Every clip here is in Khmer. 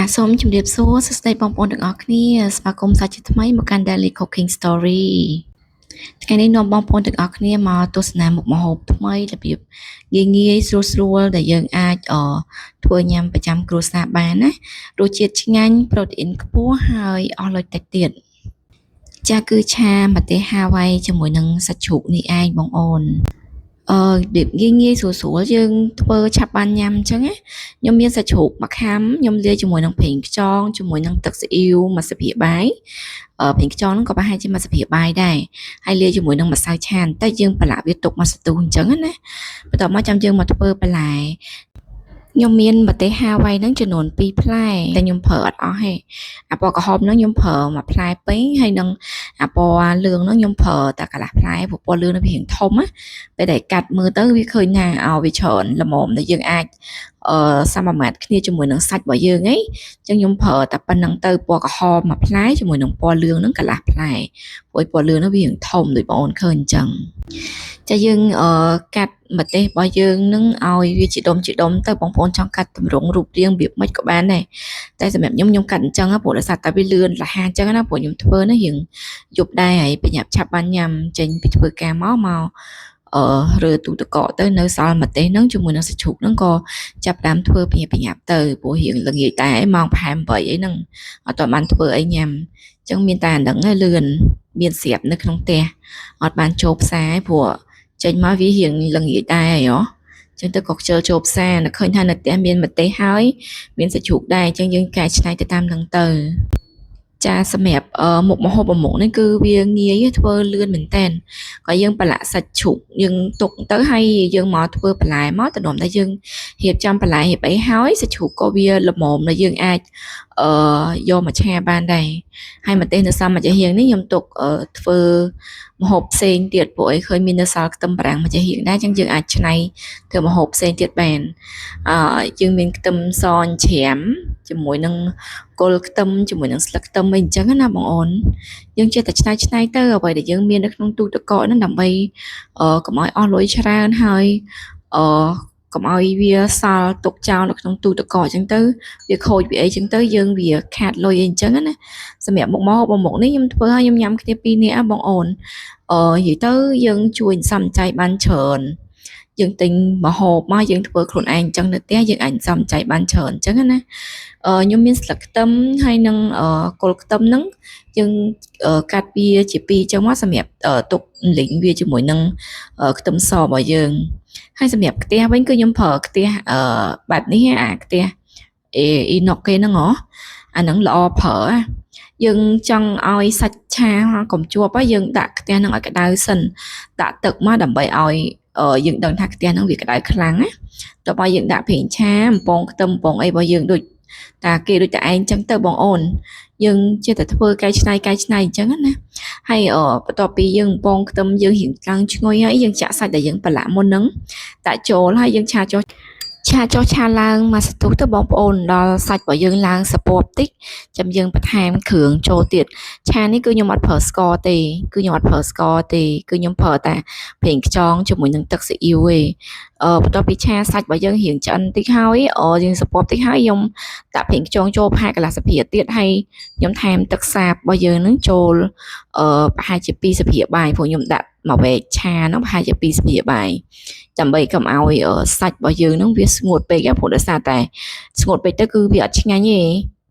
ចាសសូមជម្រាបសួរសួស្តីបងប្អូនទាំងអស់គ្នាស្វាគមន៍សាជាថ្មីមកកាន់ Daily Cooking Story ថ្ងៃនេះនាំបងប្អូនទាំងអស់គ្នាមកទស្សនាមុខម្ហូបថ្មីរបៀបងាយស្រួលដែលយើងអាចធ្វើញ៉ាំប្រចាំគ្រួសារបានណារសជាតិឆ្ងាញ់ប្រូតេអ៊ីនខ្ពស់ហើយអស់លុយតិចទៀតចាគឺឆាម្ទេសហាវ៉ៃជាមួយនឹងសាច់ជ្រូកនេះឯងបងប្អូនរបៀបងាយស្រួលយើងធ្វើឆាប់បានញ៉ាំអញ្ចឹងណាខ្ញុំមានសាច់ជ្រូកមួយខាំខ្ញុំលាយជាមួយនឹងប្រេងខ្យងជាមួយនឹងទឹកស៊ីអ៊ីវមួយស្លាបព្រាបាយប្រេងខ្យងហ្នឹងក៏ប្រហែលជាមួយស្លាបព្រាបាយដែរហើយលាយជាមួយនឹងម្សៅឆាតែយើងប្រឡាក់វាទុកមកស្ទុះអញ្ចឹងណាបន្ទាប់មកចាំយើងមកធ្វើបន្លែខ្ញុំមានម្ទេសហាវ៉ៃហ្នឹងចំនួន2ផ្លែតែខ្ញុំប្រើអត់អស់ទេអាពណ៌ក្រហមហ្នឹងខ្ញុំប្រើមួយផ្លែពេញហើយនឹងអាពណ៌លឿងហ្នឹងខ្ញុំប្រើតែកន្លះផ្លែព្រោះពណ៌លឿងnóវារាងធំណាពេលដែលកាត់មើលទៅវាឃើញថាវាច្រើនល្មមដែលយើងអាចសាមមាត្រគ្នាជាមួយនឹងសាច់របស់យើងហីអញ្ចឹងខ្ញុំប្រើតែប៉ុណ្្នឹងទៅពណ៌ក្រហមមួយផ្លែជាមួយនឹងពណ៌លឿងហ្នឹងកន្លះផ្លែព្រោះពណ៌លឿងហ្នឹងវារាងធំដូចបងអូនឃើញអញ្ចឹងចាយើងកាត់ម្ទេសរបស់យើងនឹងឲ្យវាជាដុំទៅបងប្អូនចង់កាត់ទម្រង់រូបរាងរបៀបម៉េចក៏បានដែរតែសម្រាប់ខ្ញុំកាត់អញ្ចឹងព្រោះដោយសារតែវាលឿនរហ័សអញ្ចឹងណាព្រោះខ្ញុំធ្វើនេះរៀងយប់ដែរហើយប្រញាប់ឆាប់បានញ៉ាំចេញពីធ្វើការមករើទូទឹកកកទៅនៅសល់ម្ទេសហ្នឹងជាមួយនឹងសាច់ជ្រូកហ្នឹងក៏ចាប់តាមធ្វើប្រញាប់ទៅព្រោះរៀងល្ងាចដែរម៉ោង5 8អីហ្នឹងអត់ទាន់បានធ្វើអីញ៉ាំអញ្ចឹងមានតែអាហ្នឹងឯងលឿនមានស្រាប់នៅក្នុងផ្ទះអត់បានចូលផ្សារព្រោះចេញមកវារៀងល្ងាចដែរហ៎ចឹងទៅក៏ខ្ជិលចូលផ្សារនៅឃើញថានៅផ្ទះមានម្ទេសហើយមានសាច់ជ្រូកដែរអញ្ចឹងយើងកែច្នៃទៅតាមហ្នឹងទៅចាសម្រាប់មុខម្ហូបមុខនេះគឺវាងាយធ្វើលឿនមែនតើក៏យើងប្រឡាក់សាច់ជ្រូកយើងទុកទៅហើយយើងមកធ្វើបន្លែមកតំតែយើងរៀបចំបន្លែរៀបអីហើយសាច់ជ្រូកក៏វាល្មមដែលយើងអាចយកមកឆាបានដែរហើយម្ទេសនៅសល់មួយចាហៀងនេះខ្ញុំទុកធ្វើម្ហូបផ្សេងទៀតព្រោះអីឃើញមាននៅសល់ខ្ទឹមបារាំងមួយចាហៀងដែរអញ្ចឹងយើងអាចច្នៃធ្វើម្ហូបផ្សេងទៀតបានយើងមានខ្ទឹមសច្រាមជាមួយនឹងគល់ខ្ទឹមជាមួយនឹងស្លឹកខ្ទឹមអីអញ្ចឹងណាបងអូនយើងចេះតែច្នៃទៅអ្វីដែលយើងមាននៅក្នុងទូទឹកកកហ្នឹងដើម្បីកុំឲ្យអស់លុយច្រើនហើយកុំឲ្យវាសល់ទុកចោលនៅក្នុងទូទឹកកកអញ្ចឹងទៅវាខូចវាអីអញ្ចឹងទៅយើងវាខាតលុយអីអញ្ចឹងណាសម្រាប់មុខម្ហូបមុខនេះខ្ញុំធ្វើឲ្យខ្ញុំញ៉ាំគ្នា2នាក់បងអូននិយាយទៅយើងជួយសំចៃបានច្រើនយើងទិញម្ហូបមកយើងធ្វើខ្លួនឯងអញ្ចឹងនៅផ្ទះយើងអាចសំចៃបានច្រើនអញ្ចឹងណាខ្ញុំមានស្លឹកខ្ទឹមហើយនឹងគល់ខ្ទឹមហ្នឹងយើងកាត់វាជា2អញ្ចឹងមកសម្រាប់ទុកលីងវាជាមួយនឹងខ្ទឹមសរបស់យើងហើយសម្រាប់ខ្ទះវិញគឺខ្ញុំប្រើខ្ទះបែបនេះអាខ្ទះអ៊ីណុកគេហ្នឹងហ៎អាហ្នឹងល្អប្រើយើងចង់ឲ្យសាច់ឆាកុំជាប់ហើយយើងដាក់ខ្ទះហ្នឹងឲ្យក្តៅសិនដាក់ទឹកមកដើម្បីឲ្យយើងដឹងថាខ្ទះហ្នឹងវាក្តៅខ្លាំងណាតើបើយើងដាក់ប្រេងឆាបំពងខ្ទឹមបំពងអីរបស់យើងដូចតែគេដូចតែឯងអញ្ចឹងទៅបងអូនយើងចេះតែធ្វើកែច្នៃអញ្ចឹងណាហើយបន្ទាប់ពីយើងបំពងខ្ទឹមយើងរៀងឡើងឈ្ងុយហើយយើងចាក់សាច់ដែលយើងប្រឡាក់មុនហ្នឹងដាក់ចូលហើយយើងឆាចុះឆាឡើងមកស្ទុះទៅបងប្អូនដល់សាច់របស់យើងឡើងសពបតិចចាំយើងបន្ថែមគ្រឿងចូលទៀតឆានេះគឺខ្ញុំអត់ប្រើស្ករទេគឺខ្ញុំប្រើតែប្រេងខ្យងជាមួយនឹងទឹកស៊ីអ៊ីវទេបន្ទាប់ពីឆាសាច់របស់យើងរៀងឆ្អិនតិចហើយយើងសពបតិចហើយខ្ញុំដាក់ប្រេងខ្យងចូលប្រហែលកន្លះស្លាបព្រាទៀតហើយខ្ញុំថែមទឹកសាបរបស់យើងនឹងចូលប្រហែលជា2ស្លាបព្រាបាយព្រោះខ្ញុំដាក់មកវែកឆាហ្នឹងប្រហែលជា2ស្លាបព្រាបាយដើម្បីកុំឲ្យសាច់របស់យើងហ្នឹងវាស្ងួតពេកព្រោះដោយសារតែស្ងួតពេកទៅគឺវាអត់ឆ្ងាញ់ទេ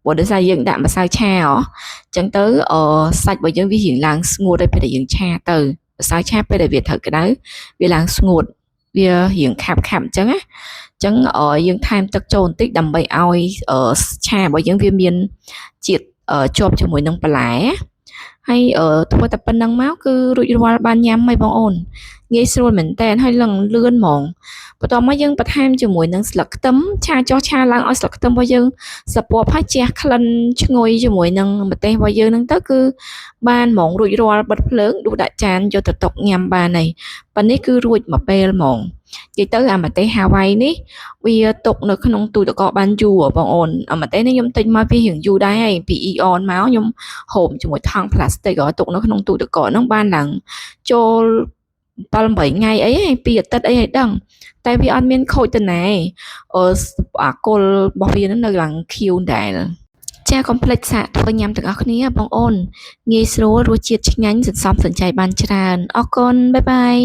ព្រោះដោយសារយើងដាក់ម្សៅឆាអញ្ចឹងទៅសាច់របស់យើងវារៀងឡើងស្ងួតហើយពេលដែលយើងឆាទៅម្សៅឆាពេលដែលវាត្រូវក្តៅវាឡើងស្ងួតវារៀងខាប់អញ្ចឹងណាអញ្ចឹងយើងថែមទឹកចូលបន្តិចដើម្បីឲ្យឆារបស់យើងវាមានជាតិជាប់ជាមួយនឹងបន្លែហើយធ្វើតែប៉ុណ្្នឹងមកគឺរួចរាល់បានញ៉ាំហើយបងអូនងាយស្រួលមែនតើហើយឡើងលឿនហ្មងបន្ទាប់មកយើងបន្ថែមជាមួយនឹងស្លឹកខ្ទឹមឆាឡើងឲ្យស្លឹកខ្ទឹមរបស់យើងសពបហើយជះក្លិនឈ្ងុយជាមួយនឹងម្ទេសរបស់យើងហ្នឹងទៅគឺបានហ្មងរួចរាល់បិទភ្លើងដួសដាក់ចានយកទៅតុកញ៉ាំបានហើយប៉ុន្នេះគឺរួចមួយពេលហ្មងនិយាយទៅអាម្ទេសហាវ៉ៃនេះវាទុកនៅក្នុងទូទឹកកកបានយូរបងអូនអាម្ទេសនេះខ្ញុំទិញមកវារៀងយូរដែរហើយពីអ៊ីអនមកខ្ញុំហូបជាមួយថង់ផ្លាស្ទិកទុកនៅក្នុងទូទឹកកកហ្នឹងបានឡើងចូល 7 8ថ្ងៃអីហើយ2អាទិត្យអីឲ្យដឹងតែវាអត់មានខូចទៅណាអាគល់របស់វានៅឡើងខៀវដែរចាកុំភ្លេចសាកធ្វើញ៉ាំទាំងអស់គ្នាបងអូនងាយស្រួលរសជាតិឆ្ងាញ់សន្សំសំចៃបានច្រើនអរគុណបាយបាយ